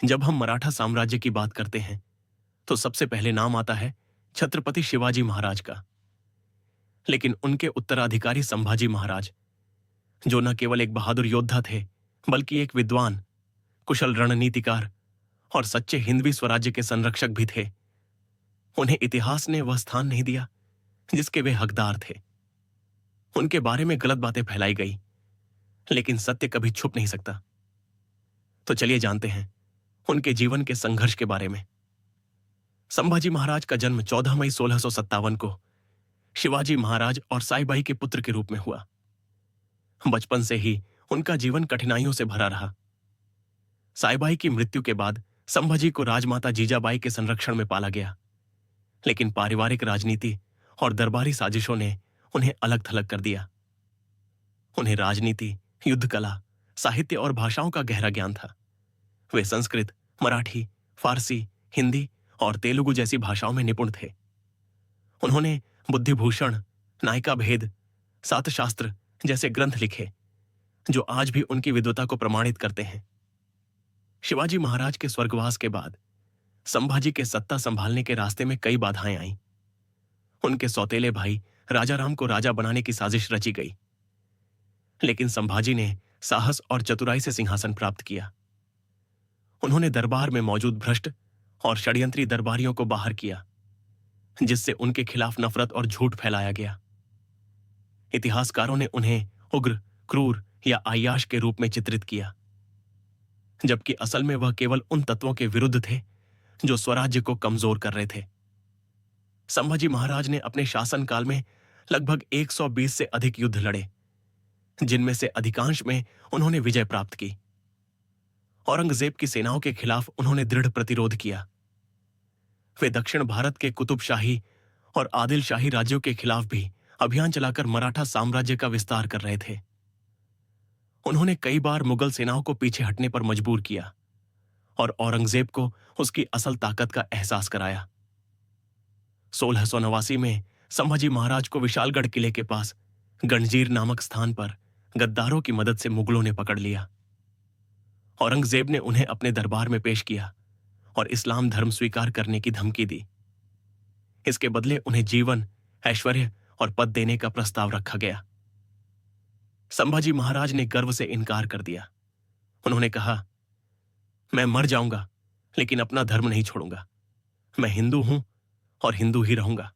जब हम मराठा साम्राज्य की बात करते हैं तो सबसे पहले नाम आता है छत्रपति शिवाजी महाराज का। लेकिन उनके उत्तराधिकारी संभाजी महाराज, जो न केवल एक बहादुर योद्धा थे बल्कि एक विद्वान, कुशल रणनीतिकार और सच्चे हिंदवी स्वराज्य के संरक्षक भी थे, उन्हें इतिहास ने वह स्थान नहीं दिया जिसके वे हकदार थे। उनके बारे में गलत बातें फैलाई गई, लेकिन सत्य कभी छुप नहीं सकता। तो चलिए जानते हैं उनके जीवन के संघर्ष के बारे में। संभाजी महाराज का जन्म 14 मई 1657 को शिवाजी महाराज और साईबाई के पुत्र के रूप में हुआ। बचपन से ही उनका जीवन कठिनाइयों से भरा रहा। साईबाई की मृत्यु के बाद संभाजी को राजमाता जीजाबाई के संरक्षण में पाला गया, लेकिन पारिवारिक राजनीति और दरबारी साजिशों ने उन्हें अलग थलग कर दिया। उन्हें राजनीति, युद्ध कला, साहित्य और भाषाओं का गहरा ज्ञान था। वे संस्कृत, मराठी, फारसी, हिंदी और तेलुगु जैसी भाषाओं में निपुण थे। उन्होंने बुद्धिभूषण, नायिका भेद, सातशास्त्र जैसे ग्रंथ लिखे, जो आज भी उनकी विद्वता को प्रमाणित करते हैं। शिवाजी महाराज के स्वर्गवास के बाद संभाजी के सत्ता संभालने के रास्ते में कई बाधाएं आईं। उनके सौतेले भाई राजाराम को राजा बनाने की साजिश रची गई, लेकिन संभाजी ने साहस और चतुराई से सिंहासन प्राप्त किया। उन्होंने दरबार में मौजूद भ्रष्ट और षड्यंत्री दरबारियों को बाहर किया, जिससे उनके खिलाफ नफरत और झूठ फैलाया गया। इतिहासकारों ने उन्हें उग्र, क्रूर या अय्याश के रूप में चित्रित किया, जबकि असल में वह केवल उन तत्वों के विरुद्ध थे जो स्वराज्य को कमजोर कर रहे थे। संभाजी महाराज ने अपने शासनकाल में लगभग 120 से अधिक युद्ध लड़े, जिनमें से अधिकांश में उन्होंने विजय प्राप्त की। औरंगजेब की सेनाओं के खिलाफ उन्होंने दृढ़ प्रतिरोध किया। वे दक्षिण भारत के कुतुबशाही और आदिलशाही राज्यों के खिलाफ भी अभियान चलाकर मराठा साम्राज्य का विस्तार कर रहे थे। उन्होंने कई बार मुगल सेनाओं को पीछे हटने पर मजबूर किया और औरंगजेब को उसकी असल ताकत का एहसास कराया। 1689 में संभाजी महाराज को विशालगढ़ किले के पास गंजीर नामक स्थान पर गद्दारों की मदद से मुगलों ने पकड़ लिया। औरंगजेब ने उन्हें अपने दरबार में पेश किया और इस्लाम धर्म स्वीकार करने की धमकी दी। इसके बदले उन्हें जीवन, ऐश्वर्य और पद देने का प्रस्ताव रखा गया। संभाजी महाराज ने गर्व से इनकार कर दिया। उन्होंने कहा, मैं मर जाऊंगा लेकिन अपना धर्म नहीं छोड़ूंगा। मैं हिंदू हूं और हिंदू ही रहूंगा।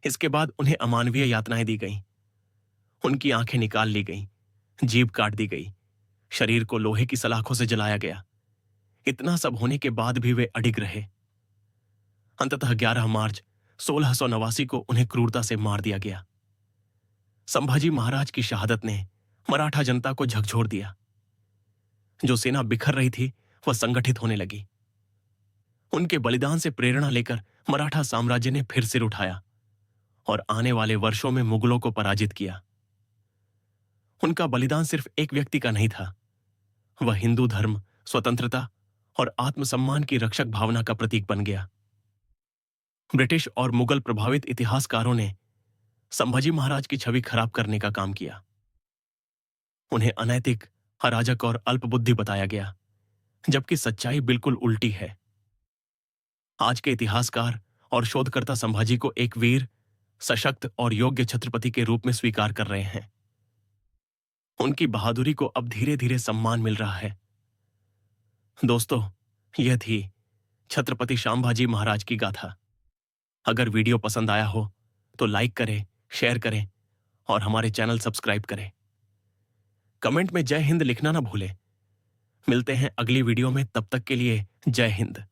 इसके बाद उन्हें अमानवीय यातनाएं दी गईं। उनकी आंखें निकाल ली गईं, जीभ काट दी गई, शरीर को लोहे की सलाखों से जलाया गया। इतना सब होने के बाद भी वे अडिग रहे। अंततः 11 मार्च 1689 को उन्हें क्रूरता से मार दिया गया। संभाजी महाराज की शहादत ने मराठा जनता को झकझोर दिया। जो सेना बिखर रही थी वह संगठित होने लगी। उनके बलिदान से प्रेरणा लेकर मराठा साम्राज्य ने फिर सिर उठाया और आने वाले वर्षों में मुगलों को पराजित किया। उनका बलिदान सिर्फ एक व्यक्ति का नहीं था, वह हिंदू धर्म, स्वतंत्रता और आत्मसम्मान की रक्षक भावना का प्रतीक बन गया। ब्रिटिश और मुगल प्रभावित इतिहासकारों ने संभाजी महाराज की छवि खराब करने का काम किया। उन्हें अनैतिक, अराजक और अल्पबुद्धि बताया गया, जबकि सच्चाई बिल्कुल उल्टी है। आज के इतिहासकार और शोधकर्ता संभाजी को एक वीर, सशक्त और योग्य छत्रपति के रूप में स्वीकार कर रहे हैं। उनकी बहादुरी को अब धीरे धीरे सम्मान मिल रहा है। दोस्तों, यह थी छत्रपति संभाजी महाराज की गाथा। अगर वीडियो पसंद आया हो तो लाइक करें, शेयर करें और हमारे चैनल सब्सक्राइब करें। कमेंट में जय हिंद लिखना ना भूलें। मिलते हैं अगली वीडियो में, तब तक के लिए जय हिंद।